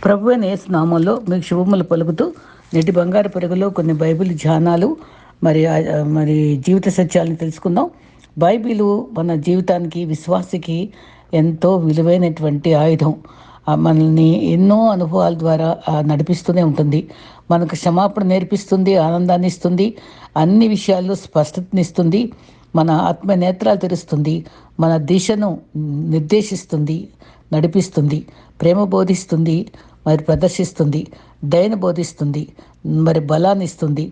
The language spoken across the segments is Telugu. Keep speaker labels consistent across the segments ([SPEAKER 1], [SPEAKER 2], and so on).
[SPEAKER 1] ప్రభువైన యేసు నామంలో మీకు శుభములు పలుకుతూ నేటి బంగారు పరుగులో కొన్ని బైబిల్ ధ్యానాలు మరి జీవిత సత్యాలను తెలుసుకుందాం. బైబిలు మన జీవితానికి విశ్వాసికి ఎంతో విలువైనటువంటి ఆయుధం. మనల్ని ఎన్నో అనుభవాల ద్వారా నడిపిస్తూనే ఉంటుంది. మనకు క్షమాపణ నేర్పిస్తుంది, ఆనందాన్ని ఇస్తుంది, అన్ని విషయాల్లో స్పష్టతనిస్తుంది, మన ఆత్మ నేత్రాలు తెరుస్తుంది, మన దిశను నిర్దేశిస్తుంది, నడిపిస్తుంది, ప్రేమ బోధిస్తుంది, మరి ప్రదర్శిస్తుంది, దయను బోధిస్తుంది, మరి బలాన్ని ఇస్తుంది,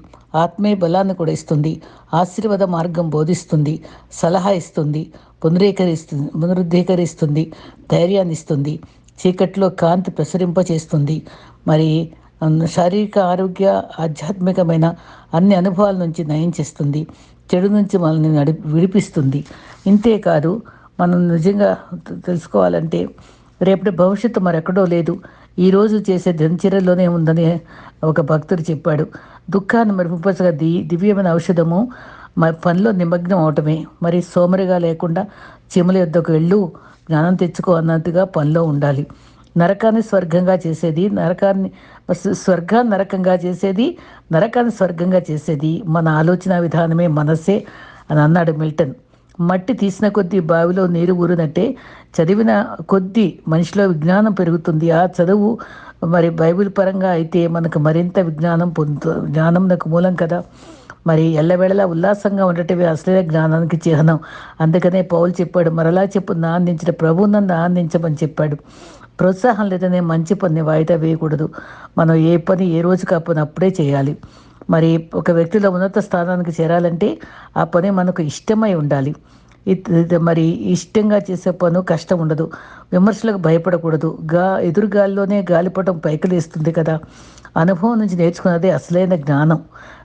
[SPEAKER 1] ఆత్మీయ బలాన్ని కూడా ఇస్తుంది, ఆశీర్వాద మార్గం బోధిస్తుంది, సలహా ఇస్తుంది, పునరుద్ధీకరిస్తుంది, ధైర్యాన్ని ఇస్తుంది, చీకట్లో కాంతి ప్రసరింపచేస్తుంది, మరి శారీరక ఆరోగ్య ఆధ్యాత్మికమైన అన్ని అనుభవాల నుంచి నయం చేస్తుంది, చెడు నుంచి మనల్ని విడిపిస్తుంది. ఇంతేకాదు, మనం నిజంగా తెలుసుకోవాలంటే రేపటి భవిష్యత్తు మరెక్కడో లేదు, ఈరోజు చేసే దినచర్యలోనే ఉందని ఒక భక్తుడు చెప్పాడు. దుఃఖాన్ని మరిపించగా దివ్యమైన ఔషధము పనిలో నిమగ్నం అవటమే. మరి సోమరిగా లేకుండా చీమల యొద్దకు వెళ్ళు, జ్ఞానం తెచ్చుకో అన్నట్టుగా పనిలో ఉండాలి. నరకాన్ని స్వర్గంగా చేసేది, స్వర్గాన్ని నరకంగా చేసేది, నరకాన్ని స్వర్గంగా చేసేది మన ఆలోచన విధానమే, మనసే అని అన్నాడు మిల్టన్. మట్టి తీసిన కొద్దీ బావిలో నీరు ఊరినట్టే చదివిన కొద్దీ మనిషిలో విజ్ఞానం పెరుగుతుంది. ఆ చదువు మరి బైబిల్ పరంగా అయితే మనకు మరింత జ్ఞానం నాకు మూలం కదా. మరి ఎల్లవేళలా ఉల్లాసంగా ఉండటమే అసలైన జ్ఞానానికి చిహ్నం. అందుకనే పౌలు చెప్పాడు, మరలా చెప్పు, నా అందించిన ప్రభువు నన్ను ఆనందించమని చెప్పాడు. ప్రోత్సాహం లేదనే మంచి పని వాయిదా వేయకూడదు. మనం ఏ పని ఏ రోజు కాకపోయినా అప్పుడే చేయాలి. మరి ఒక వ్యక్తిలో ఉన్నత స్థానానికి చేరాలంటే ఆ పని మనకు ఇష్టమై ఉండాలి. మరి ఇష్టంగా చేసే పను కష్టం ఉండదు. విమర్శలకు భయపడకూడదు. ఎదురుగాల్లోనే గాలిపటం పైకిలేస్తుంది కదా. అనుభవం నుంచి నేర్చుకున్నదే అసలైన జ్ఞానం.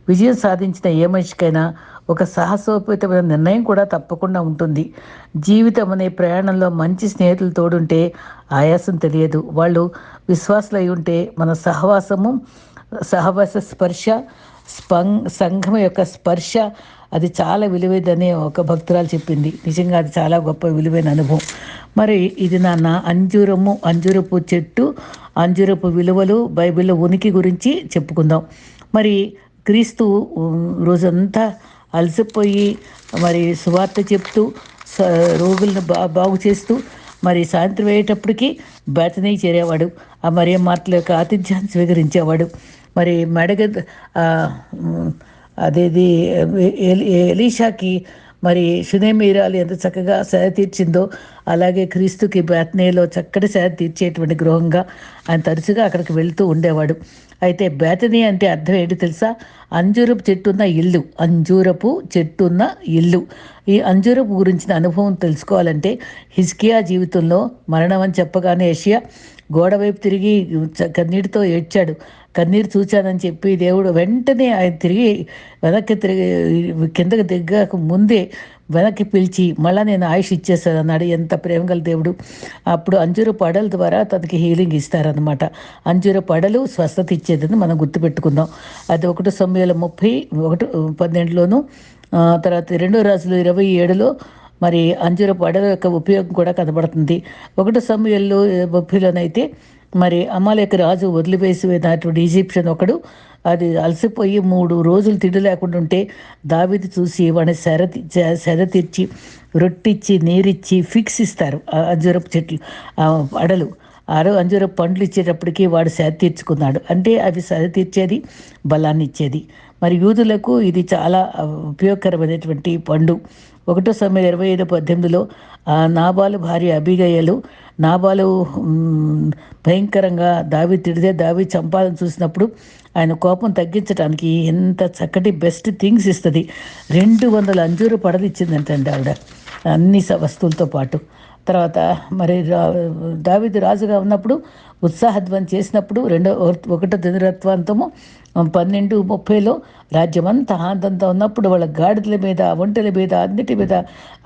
[SPEAKER 1] విజయం సాధించిన ఏ మనిషికైనా ఒక సాహసోపేతమైన నిర్ణయం కూడా తప్పకుండా ఉంటుంది. జీవితం అనే ప్రయాణంలో మంచి స్నేహితులు తోడుంటే ఆయాసం తెలియదు. వాళ్ళు విశ్వాసులు అయి ఉంటే మన సహవాస స్పర్శ, సంఘం యొక్క స్పర్శ అది చాలా విలువైందని ఒక భక్తురాలు చెప్పింది. నిజంగా అది చాలా గొప్ప విలువైన అనుభవం. మరి ఇది నాన్న అంజూరపు చెట్టు, అంజూరపు విలువలు, బైబిల్లో ఉనికి గురించి చెప్పుకుందాం. మరి క్రీస్తు రోజంతా అలసిపోయి మరి సువార్త చెప్తూ రోగులను బాగు చేస్తూ మరి సాయంత్రం అయ్యేటప్పటికి బేతనీ చేరేవాడు. ఆ మరియ మార్తల యొక్క ఆతిథ్యాన్ని స్వీకరించేవాడు. మరి అదేది ఎలీషాకి మరి షునేమీరాలు ఎంత చక్కగా సేద తీర్చిందో అలాగే క్రీస్తుకి బేతనీలో చక్కటి సేద తీర్చేటువంటి గృహంగా ఆయన తరచుగా అక్కడికి వెళ్తూ ఉండేవాడు. అయితే బేతనీ అంటే అర్థం ఏంటి తెలుసా? అంజూరపు చెట్టున్న ఇల్లు. అంజూరపు చెట్టున్న ఇల్లు. ఈ అంజూరపు గురించిన అనుభవం తెలుసుకోవాలంటే హిజ్కియా జీవితంలో మరణం అని చెప్పగానే యెషయా గోడ వైపు తిరిగి కన్నీటితో ఏడ్చాడు. కన్నీరు చూచానని చెప్పి దేవుడు వెంటనే ఆయన వెనక్కి కిందకి దిగ్గక ముందే వెనక్కి పిలిచి మళ్ళీ నేను ఆయుష్ ఇచ్చేస్తాను అన్నాడు. ఎంత ప్రేమగల దేవుడు! అప్పుడు అంజూర పడల ద్వారా తనకి హీలింగ్ ఇస్తారనమాట. అంజూర పడలు స్వస్థత ఇచ్చేదని మనం గుర్తుపెట్టుకుందాం. అది 1 సమూయేలు 30:12లోను, తర్వాత 2 రాజులు 27లో మరి అంజూర పడల యొక్క ఉపయోగం కూడా కనబడుతుంది. 1 సమూయేలు 30లోనైతే మరి అమాలేకు రాజు వదిలివేసినటువంటి ఈజిప్షియన్ ఒకడు అది అలసిపోయి 3 రోజులు తిండి లేకుండా ఉంటే దావీదు చూసి వాడిని సెద తీర్చి రొట్టిచ్చి నీరిచ్చి ఫిక్స్ ఇస్తారు. అంజూరపు చెట్లు అడలు అంజూరపు పండ్లు ఇచ్చేటప్పటికి వాడు సెద తీర్చుకున్నాడు. అంటే అవి సెద తీర్చేది, బలాన్ని ఇచ్చేది. మరి యూదులకు ఇది చాలా ఉపయోగకరమైనటువంటి పండు. 1 సమూయేలు 25:18లో నాబాలు భార్య అబీగయలు నాబాలు భయంకరంగా దావీదు తిడితే దావీదు చంపాలని చూసినప్పుడు ఆయన కోపం తగ్గించడానికి ఎంత చక్కటి బెస్ట్ థింగ్స్ ఇస్తుంది. 200 అంజూరు పడలు ఇచ్చిందంటండి ఆవిడ, అన్ని వస్తువులతో పాటు. తర్వాత మరి దావీదు రాజుగా ఉన్నప్పుడు ఉత్సాహధ్వని చేసినప్పుడు 1 దినవృత్తాంతము 12:30లో రాజ్యమంతా ఆనందంతో ఉన్నప్పుడు వాళ్ళ గాడిదల మీద, ఒంటెల మీద, అన్నిటి మీద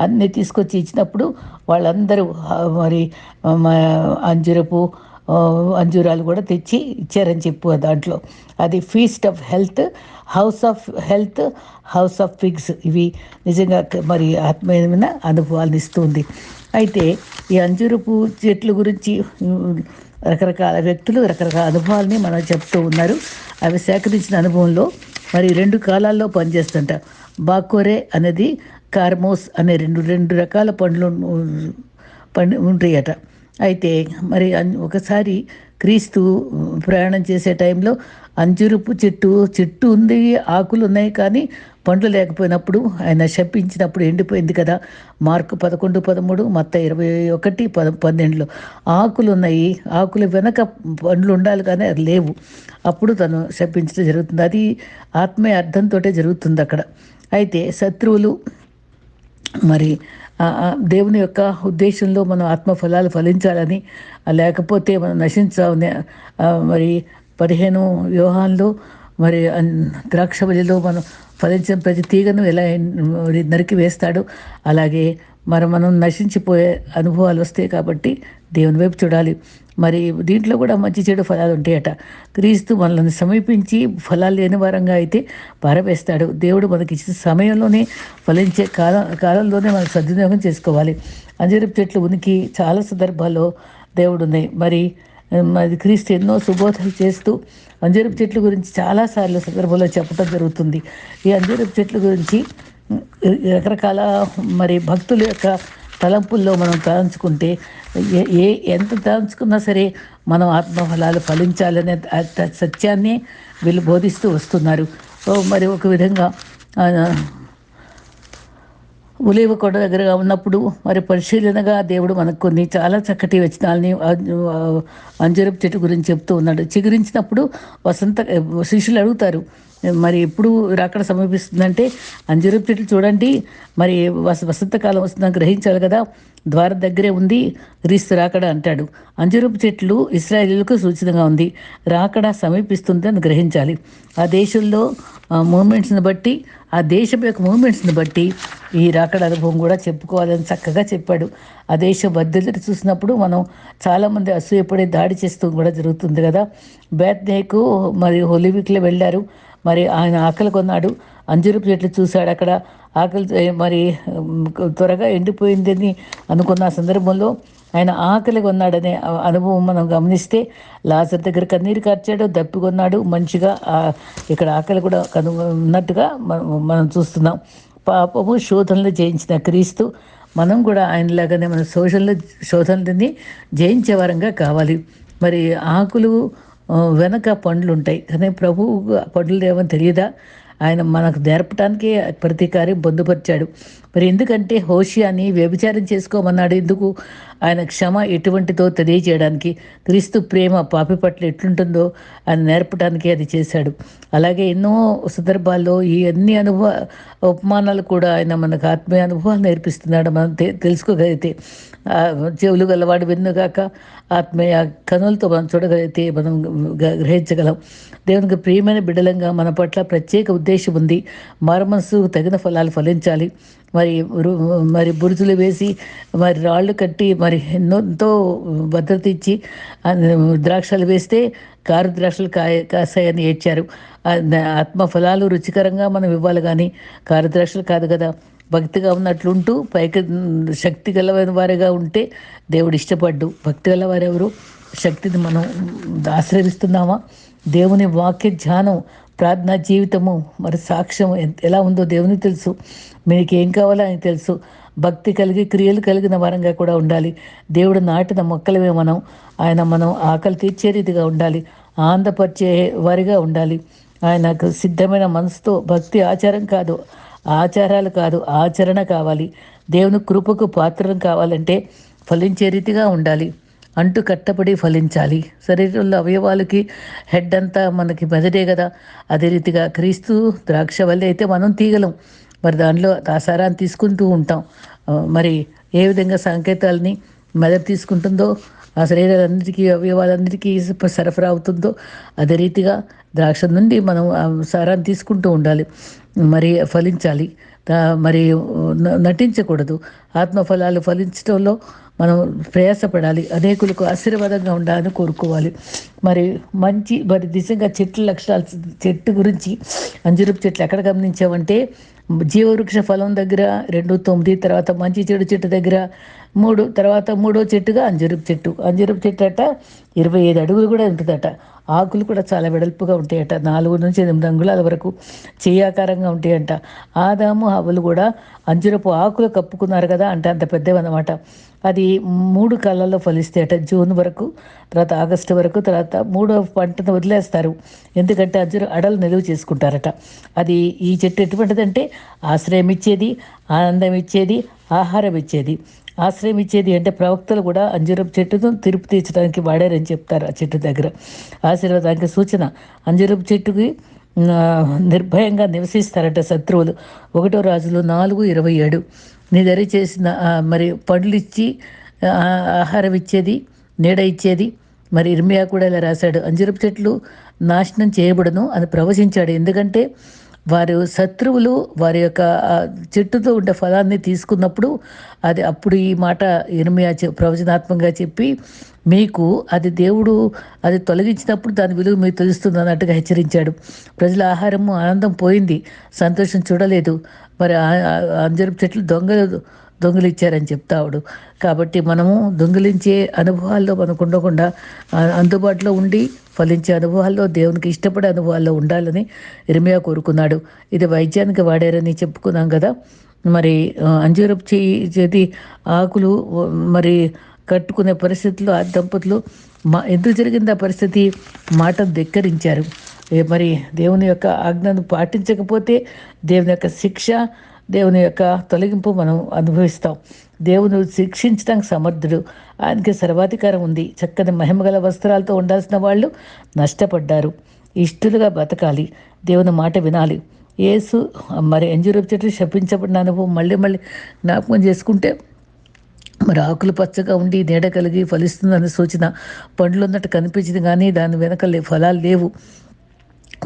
[SPEAKER 1] అన్ని తీసుకొచ్చి ఇచ్చినప్పుడు వాళ్ళందరూ మరి అంజూరాలు కూడా తెచ్చి ఇచ్చారని చెప్పు దాంట్లో. అది feast of health, house of figs. ఇవి నిజంగా మరి ఆత్మీయమైన అనుభవాలను ఇస్తుంది. అయితే ఈ అంజూరపు చెట్ల గురించి రకరకాల వ్యక్తులు రకరకాల అనుభవాల్ని మనం చెప్తూ ఉన్నారు. అవి సేకరించిన అనుభవంలో మరి 2 కాలాల్లో పనిచేస్తుంట. బాకోరే అనేది, కార్మోస్ అనే రెండు రకాల పండు ఉంటాయట. అయితే మరి ఒకసారి క్రీస్తు ప్రయాణం చేసే టైంలో అంజురపు చెట్టు ఉంది, ఆకులు ఉన్నాయి, కానీ పండ్లు లేకపోయినప్పుడు ఆయన శపించినప్పుడు ఎండిపోయింది కదా. మార్కు 11:13, మత్తయి 21:12 ఆకులు ఉన్నాయి, ఆకులు వెనక పండ్లు ఉండాలి కానీ అది లేవు. అప్పుడు తను శపించడం జరుగుతుంది. అది ఆత్మీయ అర్థంతో జరుగుతుంది అక్కడ. అయితే శత్రువులు మరి దేవుని యొక్క ఉద్దేశంలో మనం ఆత్మఫలాలు ఫలించాలని, లేకపోతే మనం నశించాలని, మరి 15 యోహాన్లో మరి ద్రాక్షబలిలో మనం ఫలించిన ప్రతి తీగను ఎలా నరికి వేస్తాడు, అలాగే మనం నశించిపోయే అనుభవాలు వస్తాయి. కాబట్టి దేవుని వైపు చూడాలి. మరి దీంట్లో కూడా మంచి చెడు ఫలాలు ఉంటాయట. క్రీస్తు మనల్ని సమీపించి ఫలాలు లేని వారంగా అయితే పారవేస్తాడు. దేవుడు మనకి ఇచ్చిన సమయంలోనే ఫలించే కాలంలోనే మనం సద్వినియోగం చేసుకోవాలి. అంజూరపు చెట్లు ఉనికి చాలా సందర్భాల్లో దేవుడు ఉన్నాయి. మరి క్రీస్తు ఎన్నో సుబోధలు చేస్తూ అంజూరపు చెట్ల గురించి చాలాసార్లు సందర్భంలో చెప్పడం జరుగుతుంది. ఈ అంజూరపు చెట్ల గురించి రకరకాల మరి భక్తుల యొక్క తలంపుల్లో మనం తలంచుకుంటే ఎంత తలంచుకున్నా సరే మనం ఆత్మఫలాలు ఫలించాలనే సత్యాన్ని వీళ్ళు బోధిస్తూ వస్తున్నారు. మరి ఒక విధంగా ఉలేవ కొండ దగ్గరగా ఉన్నప్పుడు మరి పరిశీలనగా దేవుడు మనకు కొన్ని చాలా చక్కటి వచనాలని అంజూరపు చెట్టు గురించి చెప్తూ ఉన్నాడు. చిగురించినప్పుడు శిష్యులు అడుగుతారు, మరి ఎప్పుడు రాకడ సమీపిస్తుందంటే, అంజూరపు చెట్లు చూడండి, మరి వసంతకాలం వస్తుందని గ్రహించాలి కదా, ద్వారం దగ్గరే ఉంది, క్రీస్తు రాకడ అంటాడు. అంజూరపు చెట్లు ఇశ్రాయేలీయులకు సూచనగా ఉంది, రాకడ సమీపిస్తుంది అని గ్రహించాలి. ఆ దేశంలో మూమెంట్స్ని బట్టి, ఆ దేశం యొక్క మూమెంట్స్ని బట్టి ఈ రాకడ అనుభవం కూడా చెప్పుకోవాలని చక్కగా చెప్పాడు. ఆ దేశ బద్దెలు చూసినప్పుడు మనం చాలామంది అసూయపడి దాడి చేస్తూ కూడా జరుగుతుంది కదా. బేత్నేకు మరి ఒలివిక్లో వెళ్ళారు. మరి ఆయన ఆకలి కొన్నాడు, అంజూరపు చెట్లు చూశాడు. అక్కడ ఆకలి మరి త్వరగా ఎండిపోయిందని అనుకున్న సందర్భంలో ఆయన ఆకలి కొన్నాడనే అనుభవం మనం గమనిస్తే, లాజర్ దగ్గర కన్నీరు కార్చాడు, దప్పికొన్నాడు, మంచిగా ఇక్కడ ఆకలి కూడా ఉన్నట్టుగా మనం చూస్తున్నాం. పాపము శోధనలు జయించిన క్రీస్తు, మనం కూడా ఆయనలాగానే మన శోధనలని జయించే వారంగా కావాలి. మరి ఆకులు వెనక పండ్లు ఉంటాయి, కానీ ప్రభువు పండ్లు ఏమని తెలియదా? ఆయన మనకు నేర్పటానికి ప్రతి కార్యం పొందుపరిచాడు. మరి ఎందుకంటే హోషియాని వ్యభిచారం చేసుకోమన్నాడు. ఎందుకు? ఆయన క్షమ ఎటువంటిదో తెలియజేయడానికి, క్రీస్తు ప్రేమ పాపి పట్ల ఎట్లుంటుందో ఆయన నేర్పడానికి అది చేశాడు. అలాగే ఎన్నో సందర్భాల్లో ఈ అన్ని ఉపమానాలు కూడా ఆయన మనకు ఆత్మీయ అనుభవాలు నేర్పిస్తున్నాడు. మనం తెలుసుకోగలిగితే, చెవులు గలవాడు విన్నుగాక, ఆత్మీయ కనులతో మనం చూడగలిగితే మనం గ్రహించగలం. దేవునికి ప్రియమైన బిడ్డలంగా మన పట్ల ప్రత్యేక ఉద్దేశం ఉంది. మారుమనసు తగిన ఫలాలు ఫలించాలి. మరి బురుజులు వేసి, మరి రాళ్ళు కట్టి, మరి ఎంతో భద్రత ఇచ్చి ద్రాక్షలు వేస్తే కారు ద్రాక్షలు కాసాయని ఏడ్చారు. ఆత్మ ఫలాలు రుచికరంగా మనం ఇవ్వాలి, కానీ కారు ద్రాక్షలు కాదు కదా. భక్తిగా ఉన్నట్లుంటూ పైకి శక్తి గలవైన వారిగా ఉంటే దేవుడు ఇష్టపడ్డు. భక్తి గల వారెవరు? శక్తిని మనం ఆశ్రయిస్తున్నామా? దేవుని వాక్య ధ్యానం, ప్రార్థనా జీవితము, మరి సాక్ష్యం ఎలా ఉందో దేవునికి తెలుసు. మీకు ఏం కావాలో ఆయనకు తెలుసు. భక్తి కలిగి క్రియలు కలిగిన వారంగా కూడా ఉండాలి. దేవుడు నాటిన మొక్కలమే మనం ఆకలి తీర్చే రీతిగా ఉండాలి, ఆనందపరిచే వారిగా ఉండాలి. ఆయనకు సిద్ధమైన మనసుతో, భక్తి ఆచారాలు కాదు ఆచరణ కావాలి. దేవుని కృపకు పాత్రం కావాలంటే ఫలించే రీతిగా ఉండాలి. అంటు కట్టబడి ఫలించాలి. శరీరంలో అవయవాలకి హెడ్ అంతా మనకి మెదడే కదా. అదే రీతిగా క్రీస్తు ద్రాక్ష వల్లే అయితే మనం తీగలం. మరి దానిలో ఆసారాన్ని తీసుకుంటూ ఉంటాం. మరి ఏ విధంగా సంకేతాలని మెదడు తీసుకుంటుందో, ఆ శరీరాలన్నిటికీ అవయవాలన్నిటికీ సరఫరా అవుతుందో, అదే రీతిగా ద్రాక్ష నుండి మనం సారాన్ని తీసుకుంటూ ఉండాలి. మరి ఫలించాలి. మరి నటించకూడదు. ఆత్మఫలాలు ఫలించడంలో మనం ప్రయాసపడాలి. అనేకులకు ఆశీర్వాదంగా ఉండాలని కోరుకోవాలి. మరి నిజంగా చెట్ల లక్షణాలు, చెట్టు గురించి అంజూరపు చెట్లు ఎక్కడ గమనించామంటే జీవవృక్ష ఫలం దగ్గర 2, 9, తర్వాత మంచి చెడు చెట్టు దగ్గర 3, తర్వాత మూడో చెట్టుగా అంజూరపు చెట్టు. అంజూరపు చెట్టు అట 25 అడుగులు కూడా ఉంటుందట. ఆకులు కూడా చాలా వెడల్పుగా ఉంటాయట. 4-8 అంగుళాల వరకు చెయ్యాకారంగా ఉంటాయంట. ఆదాము హవ్వలు కూడా అంజూరపు ఆకులు కప్పుకున్నారు కదా అంటే అంత పెద్దవన్నమాట. అది 3 కాలాల్లో ఫలిస్తాయట. జూన్ వరకు, తర్వాత ఆగస్టు వరకు, తర్వాత 3వ పంటను వదిలేస్తారు. ఎందుకంటే అడలు నిలువ చేసుకుంటారట. అది ఈ చెట్టు ఎటువంటిదంటే ఆశ్రయం ఇచ్చేది, ఆనందం ఇచ్చేది, ఆహారం ఇచ్చేది. ఆశ్రయం ఇచ్చేది అంటే ప్రవక్తలు కూడా అంజూరపు చెట్టును తిరుపు తీర్చడానికి వాడారని చెప్తారు. ఆ చెట్టు దగ్గర ఆశీర్వాదానికి సూచన. అంజూరపు చెట్టుకి నిర్భయంగా నివసిస్తారట శత్రువులు. 1 రాజులు 4:27. నీ దరి చేసిన మరి పండ్లు ఇచ్చి ఆహారం ఇచ్చేది, నీడ ఇచ్చేది. మరి ఇర్మియా కూడా ఇలా రాశాడు, అంజూరపు చెట్లు నాశనం చేయబడను అని ప్రవచించాడు. ఎందుకంటే వారు శత్రువులు వారి యొక్క చెట్టుతో ఉండే ఫలాన్ని తీసుకున్నప్పుడు అప్పుడు ఈ మాట ఇర్మియా ప్రవచనాత్మకంగా చెప్పి, మీకు అది దేవుడు అది తొలగించినప్పుడు దాని విలువ మీకు తెలుస్తుంది అన్నట్టుగా హెచ్చరించాడు. ప్రజల ఆహారము ఆనందం పోయింది, సంతోషం చూడలేదు. మరి అంజూరపు చెట్లు దొంగలు ఇచ్చారని చెప్తాడు. కాబట్టి మనము దొంగిలించే అనుభవాల్లో మనకు ఉండకుండా అందుబాటులో ఉండి ఫలించే అనుభవాల్లో, దేవునికి ఇష్టపడే అనుభవాల్లో ఉండాలని ఇర్మియా కోరుకున్నాడు. ఇది వైద్యానికి వాడారని చెప్పుకున్నాం కదా. మరి అంజూరపు చేతి ఆకులు మరి కట్టుకునే పరిస్థితుల్లో ఆ దంపతులు ఎందుకు జరిగింది ఆ పరిస్థితి? మాటను ధిక్కరించారు. మరి దేవుని యొక్క ఆజ్ఞను పాటించకపోతే దేవుని యొక్క శిక్ష, దేవుని యొక్క తొలగింపు మనం అనుభవిస్తాం. దేవుని శిక్షించడానికి సమర్థుడు, ఆయనకి సర్వాధికారం ఉంది. చక్కని మహిమగల వస్త్రాలతో ఉండాల్సిన వాళ్ళు నష్టపడ్డారు. ఇష్టలుగా బతకాలి, దేవుని మాట వినాలి. యేసు మరి అంజూరపు చెట్టు శపించబడిన అనుభవం మళ్ళీ జ్ఞాపకం చేసుకుంటే మరి ఆకులు పచ్చగా ఉండి నీడ కలిగి ఫలిస్తుందని సూచన. పండ్లు ఉన్నట్టు కనిపించింది కానీ దాని వెనక ఫలాలు లేవు.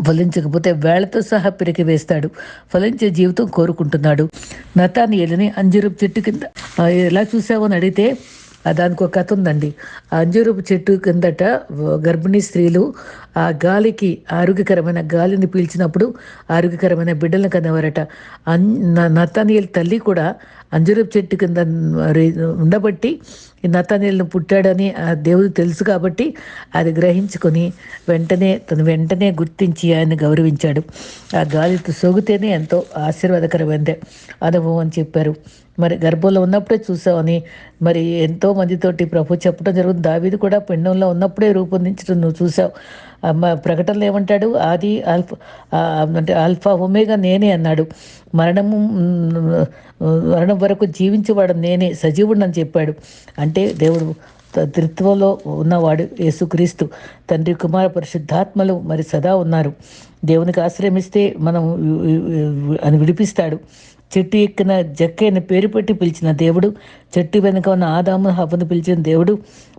[SPEAKER 1] ఫలించకపోతే వేళ్లతో సహా పెరిగి వేస్తాడు. ఫలించే జీవితం కోరుకుంటున్నాడు. నతానియేలుని అంజూరపు చెట్టు కింద ఎలా చూసావో అని అడిగితే దానికి ఒక కథ ఉందండి. ఆ అంజూరపు చెట్టు కిందట గర్భిణీ స్త్రీలు ఆ గాలికి, ఆరోగ్యకరమైన గాలిని పీల్చినప్పుడు ఆరోగ్యకరమైన బిడ్డలను కనేవారట. నతానియేలు తల్లి కూడా అంజూరపు చెట్టు కింద ఉండబట్టి ఈ నతానియేలు పుట్టాడని ఆ దేవుడు తెలుసు కాబట్టి అది గ్రహించుకొని వెంటనే గుర్తించి ఆయన గౌరవించాడు. ఆ గాలితో సోగితేనే ఎంతో ఆశీర్వాదకరమైనదే అనుభవం అని చెప్పారు. మరి గర్భంలో ఉన్నప్పుడే చూసావని మరి ఎంతో మందితోటి ప్రభు చెప్పడం జరుగుతుంది. దావీదు కూడా పిండంలో ఉన్నప్పుడే రూపొందించడం నువ్వు చూసావు. ప్రకటనలో ఏమంటాడు? ఆది అంటే ఆల్ఫా ఒమేగా నేనే అన్నాడు. మరణం వరకు జీవించేవాడు నేనే, సజీవుడు అని చెప్పాడు. అంటే దేవుడు త్రిత్వంలో ఉన్నవాడు యేసుక్రీస్తు, తండ్రి, కుమార, పరిశుద్ధాత్మలు మరి సదా ఉన్నారు. దేవునికి ఆశ్రయమిస్తే మనం అని విడిపిస్తాడు. చెట్టు ఎక్కిన జక్కైన పేరు పెట్టి పిలిచిన దేవుడు, చెట్టు వెనుక ఉన్న ఆదాము హవ్వను పిలిచిన దేవుడు,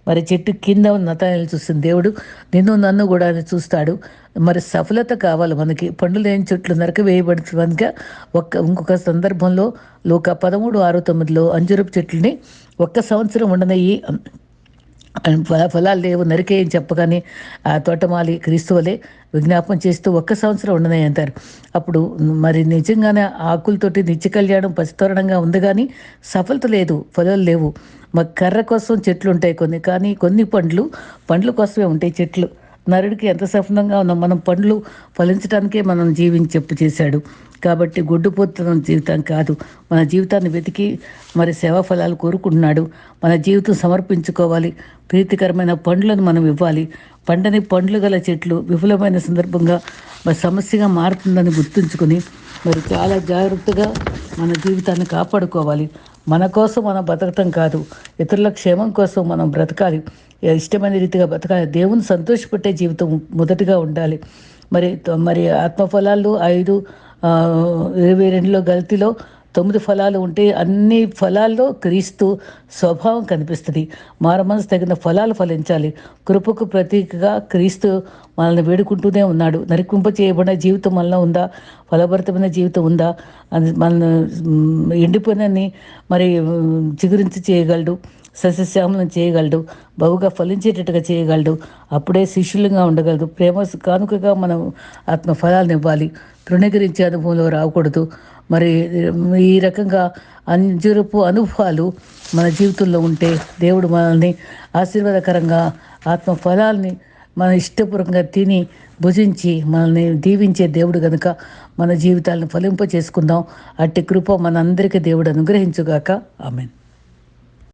[SPEAKER 1] మరి చెట్టు కింద ఉన్న నతానియేలును చూసిన దేవుడు నన్ను కూడా చూస్తాడు. మరి సఫలత కావాలి మనకి. పండ్లు లేని చెట్లు నరక వేయబడుతున్నగా ఇంకొక సందర్భంలో లూకా 13:6-9 అంజూరపు చెట్లని 1 సంవత్సరం ఉండనయ్యి ఫలాలు లేవు నరికేయని చెప్పగానే ఆ తోటమాలి క్రీస్తువలే విజ్ఞాపం చేస్తూ 1 సంవత్సరం ఉండనాయి అంటారు. అప్పుడు మరి నిజంగానే ఆకులతోటి నిత్య కళ్యాణం పసితోరణంగా ఉంది కానీ సఫలత లేదు, ఫలాలు లేవు. మరి కర్ర కోసం చెట్లు ఉంటాయి కొన్ని, కానీ కొన్ని పండ్లు కోసమే ఉంటాయి చెట్లు. నరుడికి ఎంత సఫలంగా ఉన్నాం మనం, పండ్లు ఫలించడానికే మనం చెప్పు చేశాడు. కాబట్టి గొడ్డుపోతున్న జీవితం కాదు, మన జీవితాన్ని వెతికి మరి సేవా ఫలాలు కోరుకుంటున్నాడు. మన జీవితం సమర్పించుకోవాలి. ప్రీతికరమైన పండ్లను మనం ఇవ్వాలి. పండని పండ్లు గల చెట్లు విఫలమైన సందర్భంగా మరి సమస్యగా మారుతుందని గుర్తుంచుకొని మరి చాలా జాగ్రత్తగా మన జీవితాన్ని కాపాడుకోవాలి. మన కోసం మనం బ్రతకటం కాదు, ఇతరుల క్షేమం కోసం మనం బ్రతకాలి. ఇష్టమైన రీతిగా బ్రతకాలి. దేవుని సంతోషపెట్టే జీవితం మొదటిగా ఉండాలి. మరి ఆత్మఫలాలు 5:22 గల్తీలో 9 ఫలాలు ఉంటే అన్ని ఫలాల్లో క్రీస్తు స్వభావం కనిపిస్తుంది. మారమనసు తగిన ఫలాలు ఫలించాలి. కృపకు ప్రతీకగా క్రీస్తు మనల్ని వేడుకుంటూనే ఉన్నాడు. నరికింప చేయబడిన జీవితం మనలో ఉందా? ఫలభరితమైన జీవితం ఉందా? అది మనల్ని ఎండిపోయినన్ని మరి చిగురించి చేయగలడు. సస్యశ్యామలం చేయగలడు. బహుగా ఫలించేటట్టుగా చేయగలడు. అప్పుడే శిష్యులుగా ఉండగలదు. ప్రేమ కానుకగా మనం ఆత్మ ఫలాలను ఇవ్వాలి. తృణీకరించే అనుభవంలో రాకూడదు. మరి ఈ రకంగా అంజురపు అనుభవాలు మన జీవితంలో ఉంటే దేవుడు మనల్ని ఆశీర్వాదకరంగా ఆత్మ ఫలాల్ని మన ఇష్టపూర్వకంగా తిని భుజించి మనల్ని దీవించే దేవుడు కనుక మన జీవితాలను ఫలింప చేసుకుందాం. అట్టి కృప మనందరికీ దేవుడు అనుగ్రహించుగాక. ఆమేన్.